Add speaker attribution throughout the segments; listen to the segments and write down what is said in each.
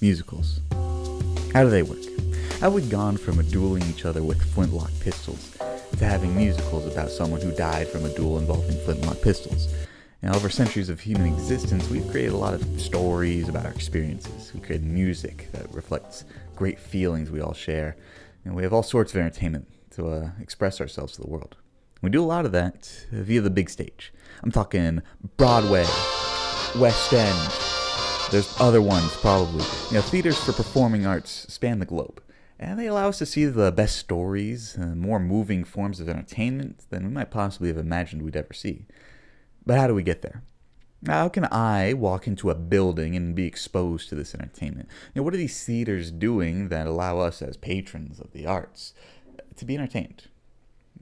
Speaker 1: Musicals. How do they work? How have we gone from dueling each other with flintlock pistols to having musicals about someone who died from a duel involving flintlock pistols? Now, over centuries of human existence, we've created a lot of stories about our experiences. We created music that reflects great feelings we all share. And we have all sorts of entertainment to express ourselves to the world. We do a lot of that via the big stage. I'm talking Broadway, West End. There's other ones probably. Theaters for performing arts span the globe. And they allow us to see the best stories and more moving forms of entertainment than we might possibly have imagined we'd ever see. But how do we get there? How can I walk into a building and be exposed to this entertainment? What are these theaters doing that allow us as patrons of the arts to be entertained?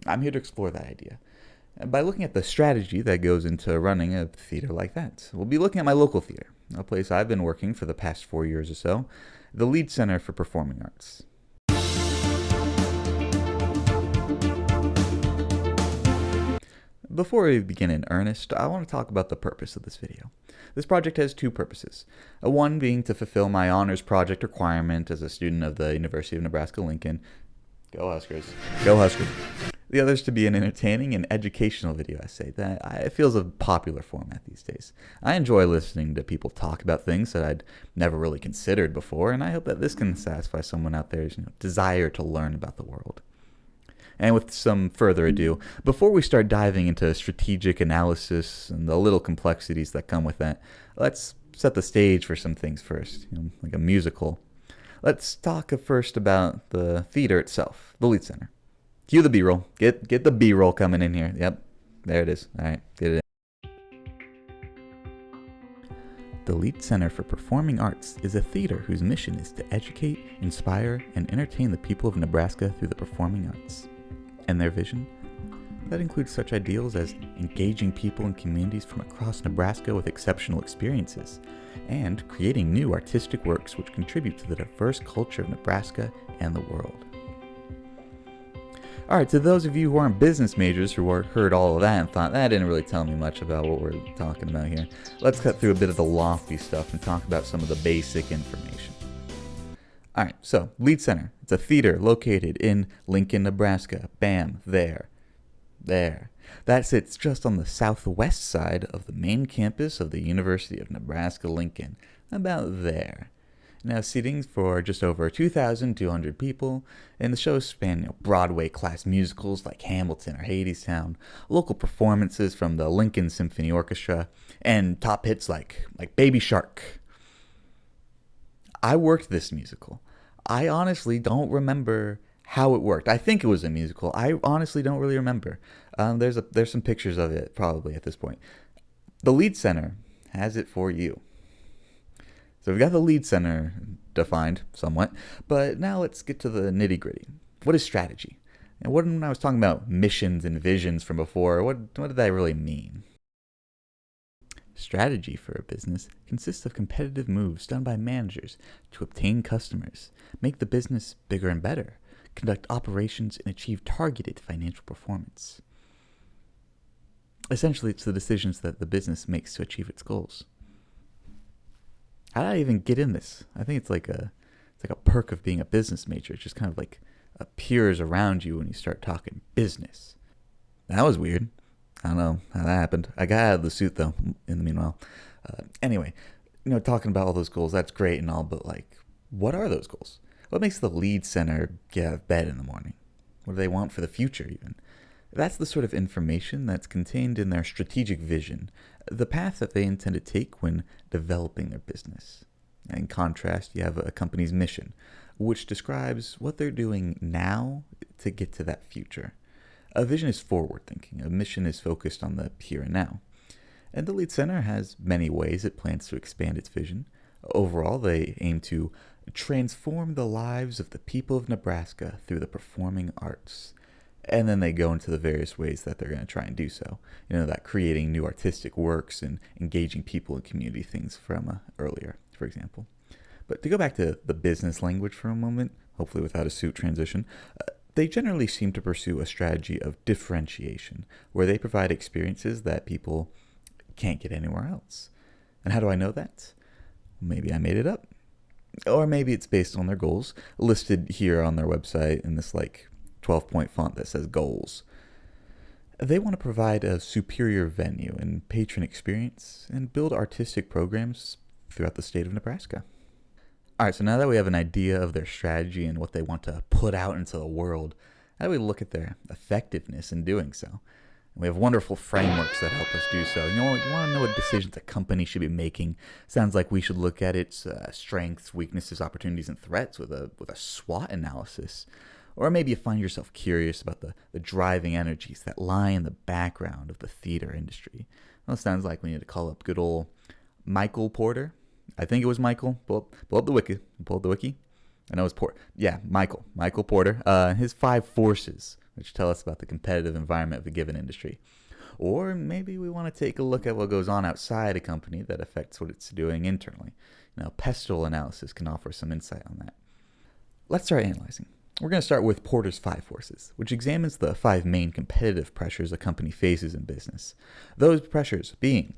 Speaker 1: I'm here to explore that idea by looking at the strategy that goes into running a theater like that. We'll be looking at my local theater, a place I've been working for the past 4 years or so, the Leeds Center for Performing Arts. Before we begin in earnest, I want to talk about the purpose of this video. This project has two purposes. One being to fulfill my honors project requirement as a student of the University of Nebraska-Lincoln. Go Huskers. Go Huskers. The other is to be an entertaining and educational video essay that feels a popular format these days. I enjoy listening to people talk about things that I'd never really considered before, and I hope that this can satisfy someone out there's desire to learn about the world. And with some further ado, before we start diving into strategic analysis and the little complexities that come with that, let's set the stage for some things first, like a musical. Let's talk first about the theater itself, the Leeds Center. Cue the B-roll. Get the B-roll coming in here. Yep, there it is. All right, get it in. The Leeds Center for Performing Arts is a theater whose mission is to educate, inspire, and entertain the people of Nebraska through the performing arts. And their vision? That includes such ideals as engaging people and communities from across Nebraska with exceptional experiences, and creating new artistic works which contribute to the diverse culture of Nebraska and the world. Alright, to those of you who aren't business majors who heard all of that and thought, that didn't really tell me much about what we're talking about here, let's cut through a bit of the lofty stuff and talk about some of the basic information. Alright, so, Leeds Center. It's a theater located in Lincoln, Nebraska. Bam, there. That sits just on the southwest side of the main campus of the University of Nebraska-Lincoln. About there. Now, seating for just over 2,200 people, and the shows span Broadway-class musicals like Hamilton or Hadestown, local performances from the Lincoln Symphony Orchestra, and top hits like Baby Shark. I worked this musical. I honestly don't remember how it worked. I think it was a musical. I honestly don't really remember. There's some pictures of it probably at this point. The Leeds Center has it for you. So we've got the Leeds Center defined somewhat, but now let's get to the nitty-gritty. What is strategy? And when I was talking about missions and visions from before, what did that really mean? Strategy for a business consists of competitive moves done by managers to obtain customers, make the business bigger and better, conduct operations, and achieve targeted financial performance. Essentially, it's the decisions that the business makes to achieve its goals. How did I even get in this? I think it's like a perk of being a business major. It just kind of like appears around you when you start talking business. That was weird. I don't know how that happened. I got out of the suit, though, in the meanwhile. Anyway, talking about all those goals, that's great and all, but, what are those goals? What makes the Leeds Center get out of bed in the morning? What do they want for the future, even? That's the sort of information that's contained in their strategic vision, the path that they intend to take when developing their business. In contrast, you have a company's mission, which describes what they're doing now to get to that future. A vision is forward-thinking. A mission is focused on the here and now. And the Leeds Center has many ways it plans to expand its vision. Overall, they aim to transform the lives of the people of Nebraska through the performing arts. And then they go into the various ways that they're going to try and do so. That creating new artistic works and engaging people in community things from earlier, for example. But to go back to the business language for a moment, hopefully without a suit transition, they generally seem to pursue a strategy of differentiation, where they provide experiences that people can't get anywhere else. And how do I know that? Maybe I made it up. Or maybe it's based on their goals, listed here on their website in this like 12-point font that says goals. They want to provide a superior venue and patron experience and build artistic programs throughout the state of Nebraska. All right, so now that we have an idea of their strategy and what they want to put out into the world, how do we look at their effectiveness in doing so? We have wonderful frameworks that help us do so. You want to know what decisions a company should be making. Sounds like we should look at its strengths, weaknesses, opportunities, and threats with a SWOT analysis. Or maybe you find yourself curious about the driving energies that lie in the background of the theater industry. Well, it sounds like we need to call up good old Michael Porter. I think it was Michael. Pull up the wiki. Pull up the wiki. I know it's Porter. Yeah, Michael Porter. His 5 forces, which tell us about the competitive environment of a given industry. Or maybe we want to take a look at what goes on outside a company that affects what it's doing internally. Pestle analysis can offer some insight on that. Let's start analyzing. We're going to start with Porter's 5 forces, which examines the 5 main competitive pressures a company faces in business. Those pressures being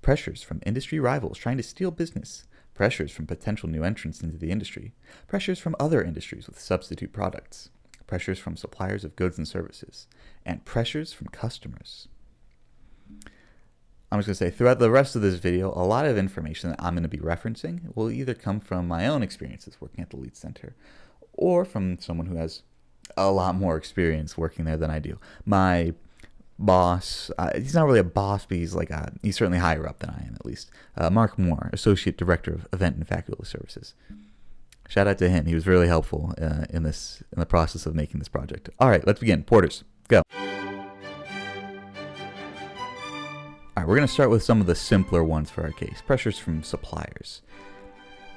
Speaker 1: pressures from industry rivals trying to steal business, pressures from potential new entrants into the industry, pressures from other industries with substitute products, pressures from suppliers of goods and services, and pressures from customers. I'm just going to say, throughout the rest of this video, a lot of information that I'm going to be referencing will either come from my own experiences working at the Lead Center or from someone who has a lot more experience working there than I do. My boss, he's not really a boss, but he's certainly higher up than I am, at least. Mark Moore, Associate Director of Event and Faculty Services. Shout out to him. He was really helpful in the process of making this project. All right, let's begin. Porters, go. All right, we're going to start with some of the simpler ones for our case. Pressures from suppliers.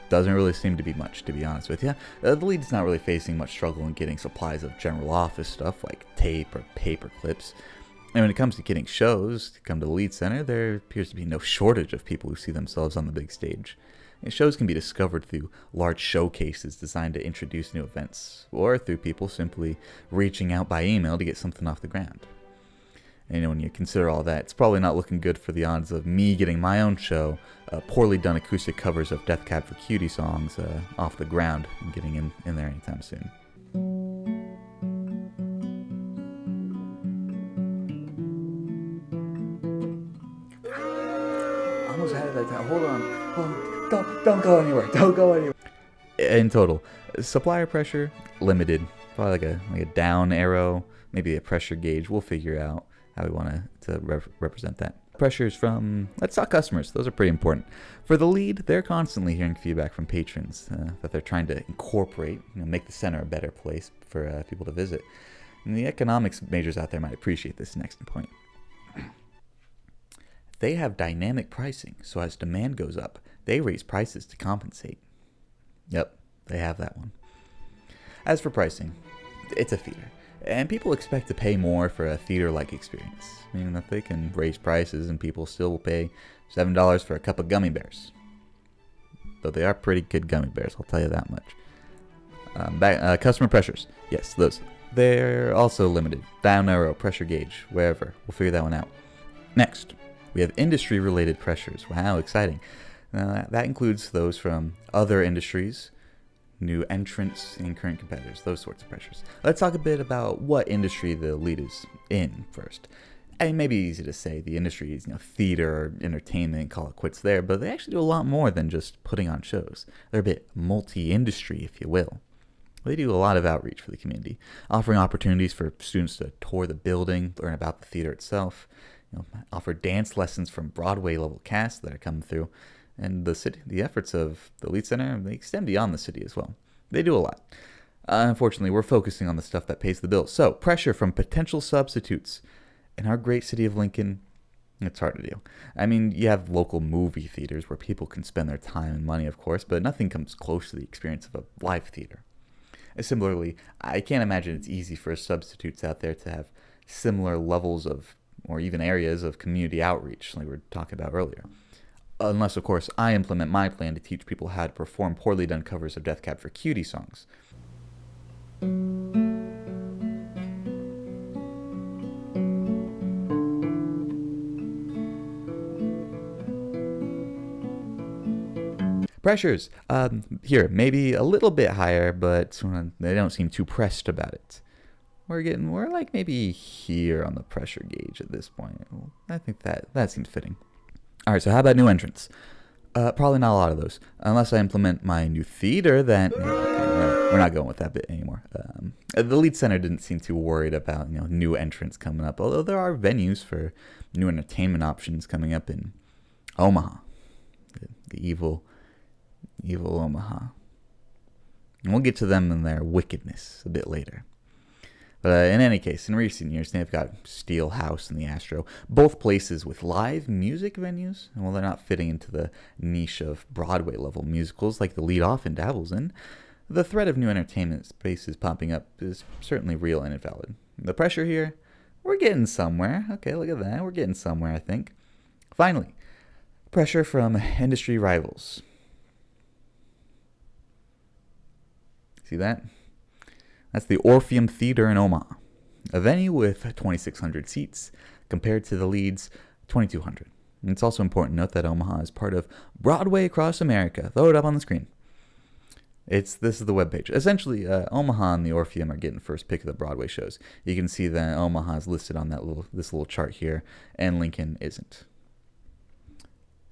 Speaker 1: Doesn't really seem to be much, to be honest with you. The lead's not really facing much struggle in getting supplies of general office stuff like tape or paper clips. And when it comes to getting shows to come to the Lead Center, there appears to be no shortage of people who see themselves on the big stage. And shows can be discovered through large showcases designed to introduce new events, or through people simply reaching out by email to get something off the ground. And when you consider all that, it's probably not looking good for the odds of me getting my own show, poorly done acoustic covers of Death Cab for Cutie songs off the ground and getting in there anytime soon. Almost had it that time. Hold on. Don't go anywhere. In total, supplier pressure limited. Probably like a down arrow, maybe a pressure gauge. We'll figure out how we want to represent that. Pressures from, let's talk customers. Those are pretty important. For the lead, they're constantly hearing feedback from patrons that they're trying to incorporate, make the center a better place for people to visit. And the economics majors out there might appreciate this next point. They have dynamic pricing, so as demand goes up, they raise prices to compensate. Yep, they have that one. As for pricing, it's a theater, and people expect to pay more for a theater-like experience, meaning that they can raise prices and people still will pay $7 for a cup of gummy bears. Though they are pretty good gummy bears, I'll tell you that much. Customer pressures, yes, those. They're also limited. Down arrow, pressure gauge, wherever. We'll figure that one out. Next, we have industry-related pressures. Wow, exciting. That includes those from other industries, new entrants, and current competitors, those sorts of pressures. Let's talk a bit about what industry the lead is in first. It may be easy to say the industry is theater or entertainment, call it quits there, but they actually do a lot more than just putting on shows. They're a bit multi-industry, if you will. They do a lot of outreach for the community, offering opportunities for students to tour the building, learn about the theater itself, offer dance lessons from Broadway-level casts that are coming through, and the efforts of the Lead Center, they extend beyond the city as well. They do a lot. Unfortunately, we're focusing on the stuff that pays the bills. So, pressure from potential substitutes. In our great city of Lincoln, it's hard to do. I mean, you have local movie theaters where people can spend their time and money, of course, but nothing comes close to the experience of a live theater. Similarly, I can't imagine it's easy for substitutes out there to have similar levels of, or even areas of community outreach like we were talking about earlier. Unless, of course, I implement my plan to teach people how to perform poorly done covers of Death Cab for Cutie songs. Pressures. Here, maybe a little bit higher, but they don't seem too pressed about it. We're like maybe here on the pressure gauge at this point. I think that seems fitting. All right, so how about new entrants? Probably not a lot of those, unless I implement my new theater. Then we're not going with that bit anymore. The lead center didn't seem too worried about new entrants coming up, although there are venues for new entertainment options coming up in Omaha, the evil Omaha. And we'll get to them and their wickedness a bit later. But in any case, in recent years, they've got Steel House and the Astro, both places with live music venues. And while they're not fitting into the niche of Broadway-level musicals like the lead often dabbles in, the threat of new entertainment spaces popping up is certainly real and invalid. The pressure here, we're getting somewhere. Okay, look at that. We're getting somewhere, I think. Finally, pressure from industry rivals. See that? That's the Orpheum Theater in Omaha, a venue with 2,600 seats compared to the lead's 2,200. And it's also important to note that Omaha is part of Broadway Across America. Throw it up on the screen. This is the webpage. Essentially, Omaha and the Orpheum are getting first pick of the Broadway shows. You can see that Omaha is listed on this little chart here, and Lincoln isn't.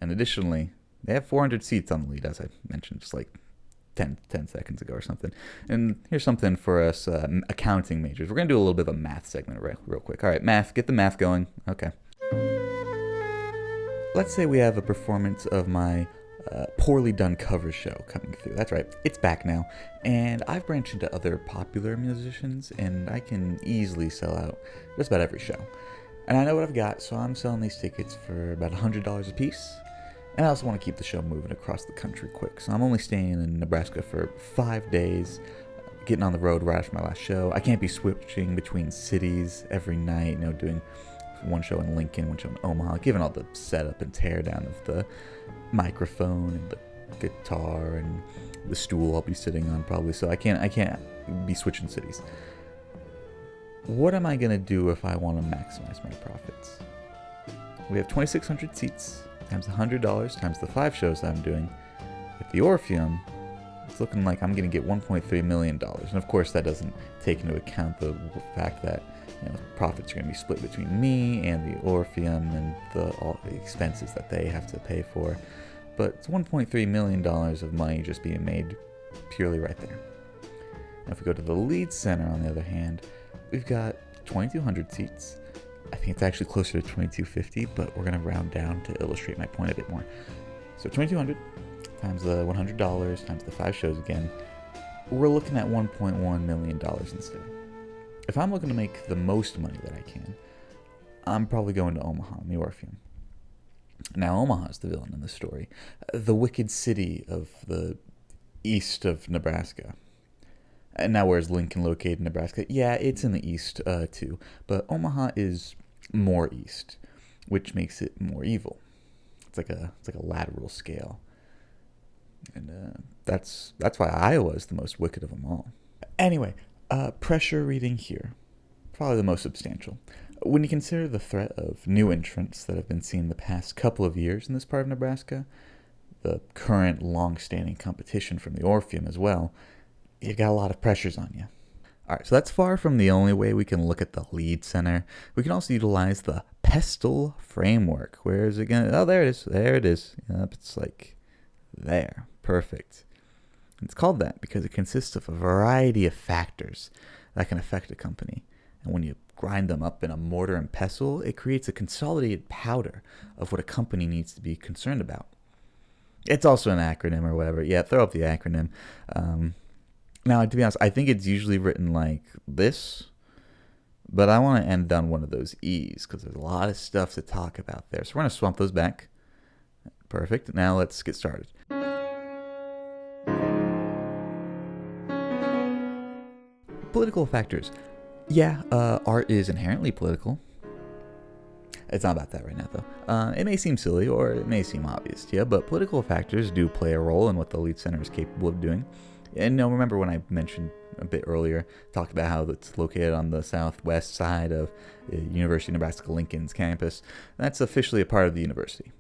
Speaker 1: And additionally, they have 400 seats on the lead, as I mentioned, just like 10 seconds ago or something. And here's something for us accounting majors. We're going to do a little bit of a math segment real quick. All right, math. Get the math going. Okay. Let's say we have a performance of my poorly done cover show coming through. That's right. It's back now. And I've branched into other popular musicians, and I can easily sell out just about every show. And I know what I've got, so I'm selling these tickets for about $100 a piece. And I also want to keep the show moving across the country quick. So I'm only staying in Nebraska for 5 days, getting on the road right after my last show. I can't be switching between cities every night, doing one show in Lincoln, one show in Omaha, given all the setup and tear down of the microphone and the guitar and the stool I'll be sitting on probably. So I can't be switching cities. What am I going to do if I want to maximize my profits? We have 2,600 seats. Times $100 times the 5 shows I'm doing at the Orpheum, it's looking like I'm going to get $1.3 million. And of course, that doesn't take into account the fact that profits are going to be split between me and the Orpheum and all the expenses that they have to pay for. But it's $1.3 million of money just being made purely right there. Now, if we go to the Lead Center, on the other hand, we've got 2,200 seats. I think it's actually closer to 2,250, but we're going to round down to illustrate my point a bit more. So 2,200 times the $100 times the 5 shows again, we're looking at $1.1 million instead. If I'm looking to make the most money that I can, I'm probably going to Omaha and the Orpheum. Now, Omaha is the villain in the story, the wicked city of the east of Nebraska. And now, where's Lincoln located in Nebraska? Yeah, it's in the east too, but Omaha is more east, which makes it more evil. It's like a lateral scale, and that's why Iowa is the most wicked of them all. Anyway, pressure reading here, probably the most substantial. When you consider the threat of new entrants that have been seen the past couple of years in this part of Nebraska, the current long-standing competition from the Orpheum as well, you've got a lot of pressures on you. All right, so that's far from the only way we can look at the Lead Center. We can also utilize the pestle framework. Where is it going to... Oh, there it is. There it is. Yep, it's like there. Perfect. It's called that because it consists of a variety of factors that can affect a company. And when you grind them up in a mortar and pestle, it creates a consolidated powder of what a company needs to be concerned about. It's also an acronym or whatever. Yeah, throw up the acronym. Now, to be honest, I think it's usually written like this, but I want to end on one of those E's because there's a lot of stuff to talk about there. So we're going to swamp those back. Perfect. Now let's get started. Political factors. Yeah, art is inherently political. It's not about that right now, though. It may seem silly or it may seem obvious to you, but political factors do play a role in what the Lead Center is capable of doing. And remember when I mentioned a bit earlier, talked about how it's located on the southwest side of the University of Nebraska-Lincoln's campus. That's officially a part of the university.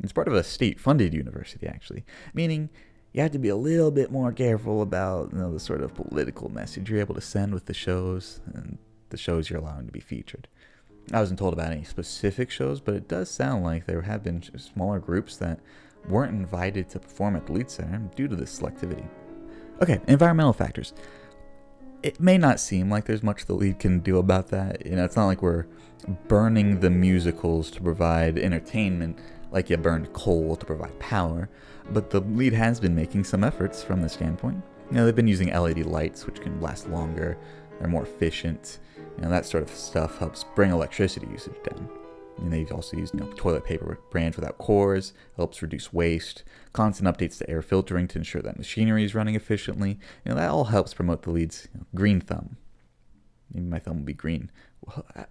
Speaker 1: It's part of a state-funded university, actually, meaning You have to be a little bit more careful about the sort of political message you're able to send with the shows and the shows you're allowing to be featured. I wasn't told about any specific shows, but it does sound like there have been smaller groups that weren't invited to perform at the Lead Center due to this selectivity. Okay, environmental factors. It may not seem like there's much the Lead can do about that. It's not like we're burning the musicals to provide entertainment like you burned coal to provide power, but the Lead has been making some efforts from this standpoint. They've been using LED lights, which can last longer, they're more efficient, that sort of stuff helps bring electricity usage down. And they've also used toilet paper brands without cores, helps reduce waste, constant updates to air filtering to ensure that machinery is running efficiently. That all helps promote the Lead's green thumb. Maybe my thumb will be green.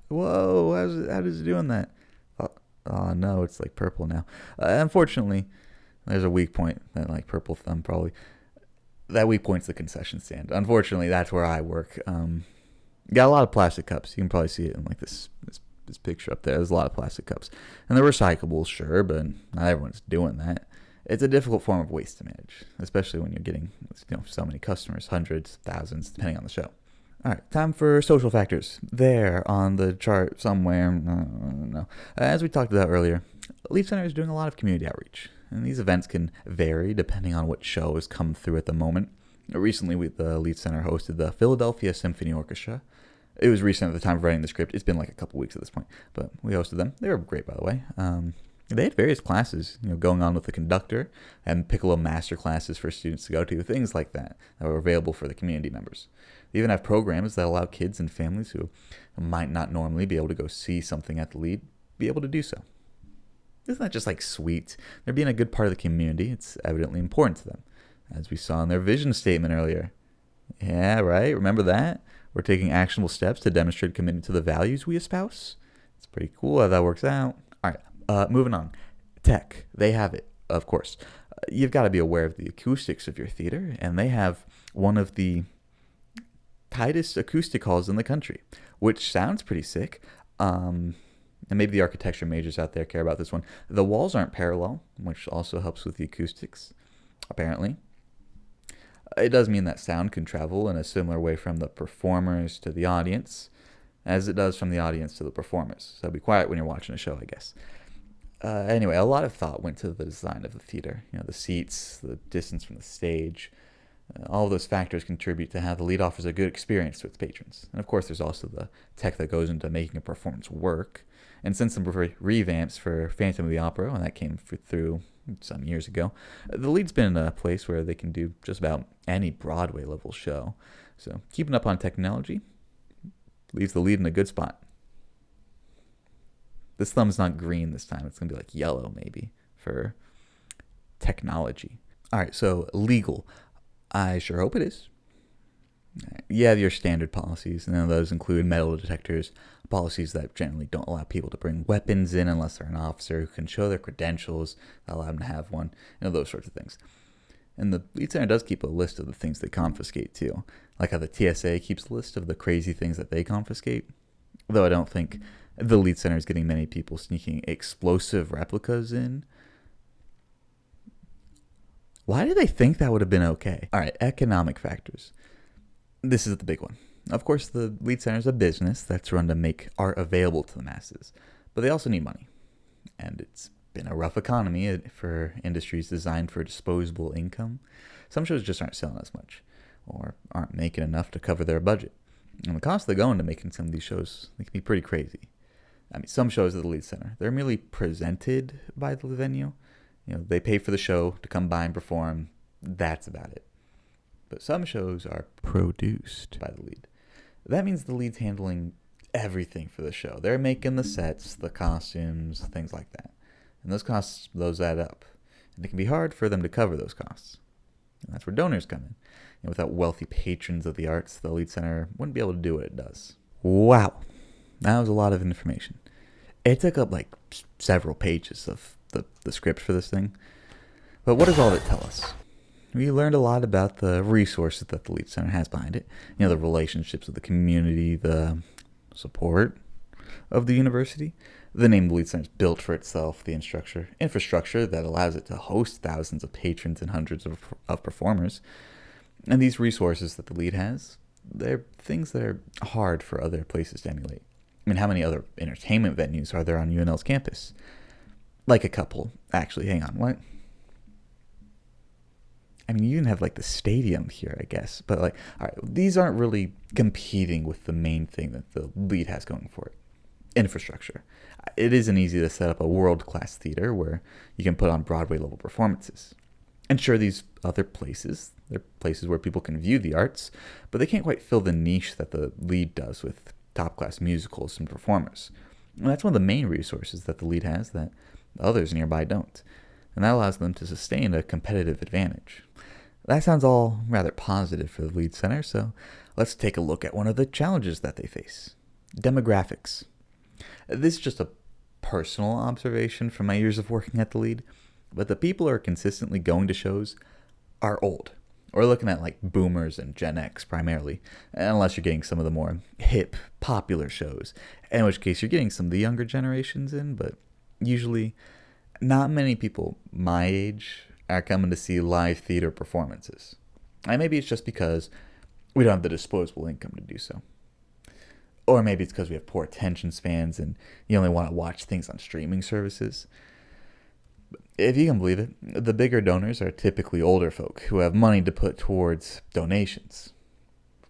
Speaker 1: Whoa, how is it doing that? Oh no, it's like purple now. Unfortunately, there's a weak point, that like purple thumb probably. That weak point's the concession stand. Unfortunately, that's where I work. Got a lot of plastic cups. You can probably see it in like this picture up there. There's a lot of plastic cups. And they're recyclable, sure, but not everyone's doing that. It's a difficult form of waste to manage, especially when you're getting so many customers, hundreds, thousands, depending on the show. All right, time for social factors. There on the chart somewhere. No. As we talked about earlier, Lead Center is doing a lot of community outreach, and these events can vary depending on what show has come through at the moment. Recently, the Lead Center hosted the Philadelphia Symphony Orchestra. It was recent at the time of writing the script. It's been like a couple weeks at this point, but we hosted them. They were great, by the way. They had various classes, going on with the conductor and piccolo master classes for students to go to, things like that were available for the community members. They even have programs that allow kids and families who might not normally be able to go see something at the Lead be able to do so. Isn't that just like sweet? They're being a good part of the community. It's evidently important to them, as we saw in their vision statement earlier. Yeah, right? Remember that? We're taking actionable steps to demonstrate commitment to the values we espouse. It's pretty cool how that works out. All right, moving on. Tech. They have it, of course. You've got to be aware of the acoustics of your theater, and they have one of the tightest acoustic halls in the country, which sounds pretty sick. And maybe the architecture majors out there care about this one. The walls aren't parallel, which also helps with the acoustics, apparently. It does mean that sound can travel in a similar way from the performers to the audience as it does from the audience to the performers. So be quiet when you're watching a show, I guess. Anyway, a lot of thought went to the design of the theater. The seats, the distance from the stage. All of those factors contribute to how the Lead offers a good experience to its patrons. And of course, there's also the tech that goes into making a performance work. And since some revamps for Phantom of the Opera, and that came through some years ago, the Lead's been in a place where they can do just about any Broadway level show. So keeping up on technology leaves the Lead in a good spot. This thumb's not green this time. It's going to be like yellow maybe for technology. All right, so legal. I sure hope it is. You have your standard policies, and those include metal detectors, policies that generally don't allow people to bring weapons in unless they're an officer who can show their credentials that allow them to have one, those sorts of things. And the Lead Center does keep a list of the things they confiscate too, like how the TSA keeps a list of the crazy things that they confiscate, though I don't think the Lead Center is getting many people sneaking explosive replicas in. Why do they think that would have been okay? All right, economic factors. This is the big one. Of course, the Lead Center is a business that's run to make art available to the masses, but they also need money. And it's been a rough economy for industries designed for disposable income. Some shows just aren't selling as much, or aren't making enough to cover their budget. And the cost they go into making some of these shows, they can be pretty crazy. I mean, some shows at the Lead Center, they're merely presented by the venue. They pay for the show to come by and perform. That's about it. But some shows are produced by the Lead. That means the Lead's handling everything for the show. They're making the sets, the costumes, things like that. And those add up. And it can be hard for them to cover those costs. And that's where donors come in. Without wealthy patrons of the arts, the Lead Center wouldn't be able to do what it does. Wow. That was a lot of information. It took up like several pages of the script for this thing. But what does all of it tell us? We learned a lot about the resources that the Lead Center has behind it. The relationships with the community, the support. of the university. The name of the Lead Center is built for itself, the infrastructure that allows it to host thousands of patrons and hundreds of performers. And these resources that the Lead has, they're things that are hard for other places to emulate. I mean, how many other entertainment venues are there on UNL's campus? Like a couple. Actually, hang on, what? I mean, you can have like the stadium here, I guess. But like, all right, these aren't really competing with the main thing that the Lead has going for it. Infrastructure. It isn't easy to set up a world-class theater where you can put on Broadway-level performances. And sure, these other places, they're places where people can view the arts, but they can't quite fill the niche that the Lead does with top-class musicals and performers. And that's one of the main resources that the Lead has that others nearby don't. And that allows them to sustain a competitive advantage. That sounds all rather positive for the Lead Center, so let's take a look at one of the challenges that they face. Demographics. This is just a personal observation from my years of working at the Lead, but the people who are consistently going to shows are old. We're looking at like boomers and Gen X primarily, unless you're getting some of the more hip, popular shows, in which case you're getting some of the younger generations in, but usually not many people my age are coming to see live theater performances. And maybe it's just because we don't have the disposable income to do so. Or maybe it's because we have poor attention spans and you only want to watch things on streaming services. If you can believe it, the bigger donors are typically older folk who have money to put towards donations.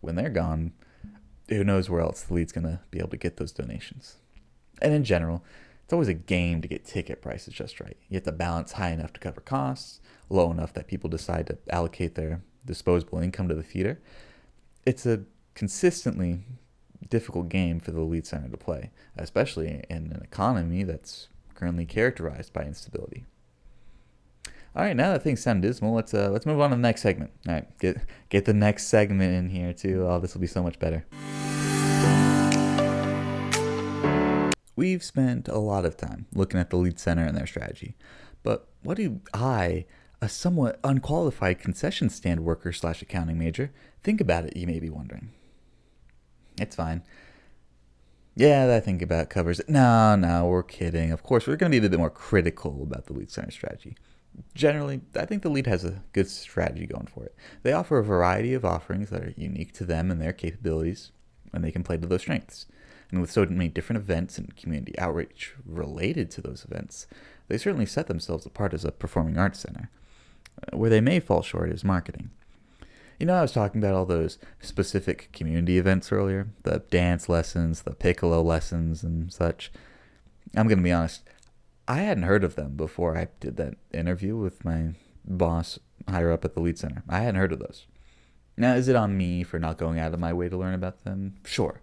Speaker 1: When they're gone, who knows where else the Lead's going to be able to get those donations. And in general, it's always a game to get ticket prices just right. You have to balance high enough to cover costs, low enough that people decide to allocate their disposable income to the theater. It's a consistently difficult game for the Lead Center to play, especially in an economy that's currently characterized by instability. All right, now that things sound dismal, let's move on to the next segment. All right, get the next segment in here too. Oh, this will be so much better. We've spent a lot of time looking at the Lead Center and their strategy, but what do I, a somewhat unqualified concession stand worker / accounting major, think about it, you may be wondering? It's fine. Yeah, that think about it covers it. No, we're kidding. Of course, we're going to be a bit more critical about the Lead Center strategy. Generally, I think the Lead has a good strategy going for it. They offer a variety of offerings that are unique to them and their capabilities, and they can play to those strengths. And with so many different events and community outreach related to those events, they certainly set themselves apart as a performing arts center. Where they may fall short is marketing. You know, I was talking about all those specific community events earlier, the dance lessons, the piccolo lessons, and such. I'm going to be honest, I hadn't heard of them before I did that interview with my boss higher up at the Lead Center. I hadn't heard of those. Now, is it on me for not going out of my way to learn about them? Sure.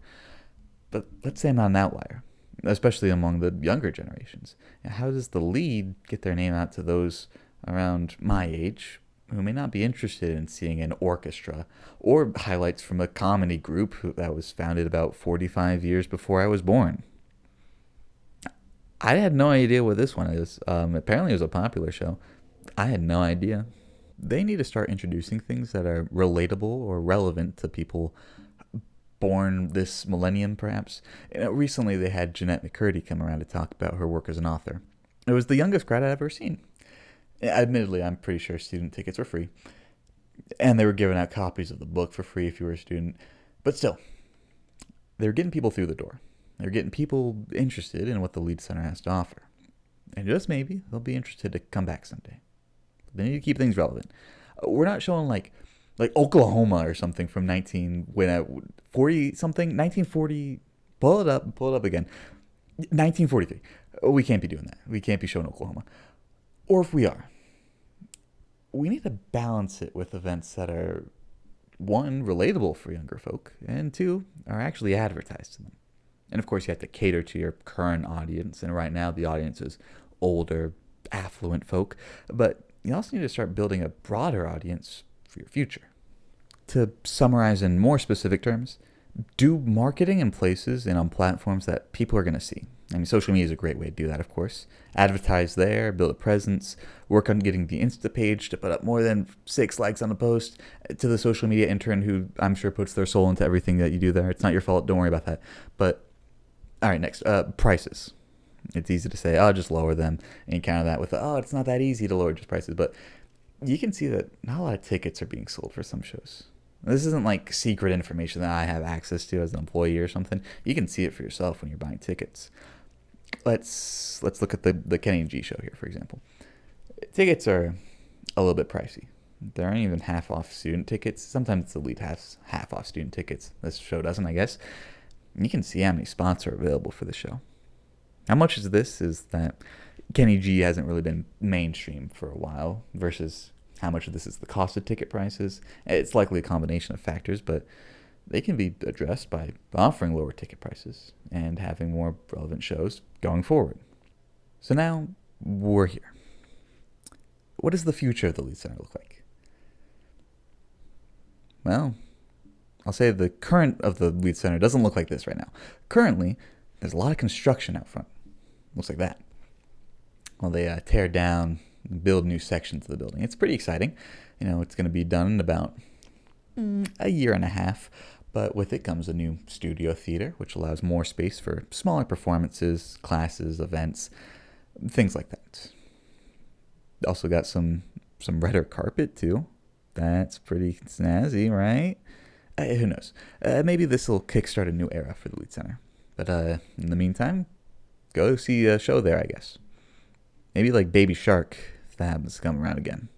Speaker 1: But let's say I'm not an outlier, especially among the younger generations. How does the Lead get their name out to those around my age who may not be interested in seeing an orchestra or highlights from a comedy group that was founded about 45 years before I was born? I had no idea what this one is. Apparently it was a popular show. I had no idea. They need to start introducing things that are relatable or relevant to people born this millennium, perhaps. Recently they had Jeanette McCurdy come around to talk about her work as an author. It was the youngest grad I've ever seen. Admittedly, I'm pretty sure student tickets were free. And they were giving out copies of the book for free if you were a student. But still, they were getting people through the door. They were getting people interested in what the Lead Center has to offer. And just maybe they'll be interested to come back someday. They need to keep things relevant. We're not showing like Oklahoma or something from 1940. Pull it up again. 1943. We can't be doing that. We can't be showing Oklahoma. Or if we are, we need to balance it with events that are, one, relatable for younger folk, and two, are actually advertised to them. And of course, you have to cater to your current audience, and right now the audience is older, affluent folk, but you also need to start building a broader audience for your future. To summarize in more specific terms, do marketing in places and on platforms that people are going to see. I mean, social media is a great way to do that, of course. Advertise there, build a presence, work on getting the Insta page to put up more than 6 likes on a post to the social media intern who I'm sure puts their soul into everything that you do there. It's not your fault. Don't worry about that. But All right, next, prices. It's easy to say, oh, just lower them, and you counter that with, oh, it's not that easy to lower just prices. But you can see that not a lot of tickets are being sold for some shows. This isn't like secret information that I have access to as an employee or something. You can see it for yourself when you're buying tickets. Let's look at the Kenny and G show here, for example. Tickets are a little bit pricey. There aren't even half off student tickets. Sometimes it's elite half off student tickets. This show doesn't, I guess. You can see how many spots are available for the show. How much of this is that Kenny G hasn't really been mainstream for a while versus how much of this is the cost of ticket prices? It's likely a combination of factors, but they can be addressed by offering lower ticket prices and having more relevant shows going forward. So now we're here. What does the future of the Lead Center look like? Well, I'll say the current of the Lead Center doesn't look like this right now. Currently, there's a lot of construction out front. Looks like that. Well, they tear down and build new sections of the building. It's pretty exciting. It's going to be done in about a year and a half. But with it comes a new studio theater, which allows more space for smaller performances, classes, events, things like that. Also got some redder carpet, too. That's pretty snazzy, right? Who knows? Maybe this will kickstart a new era for the Lead Center. But in the meantime, go see a show there, I guess. Maybe like Baby Shark, if that happens to come around again.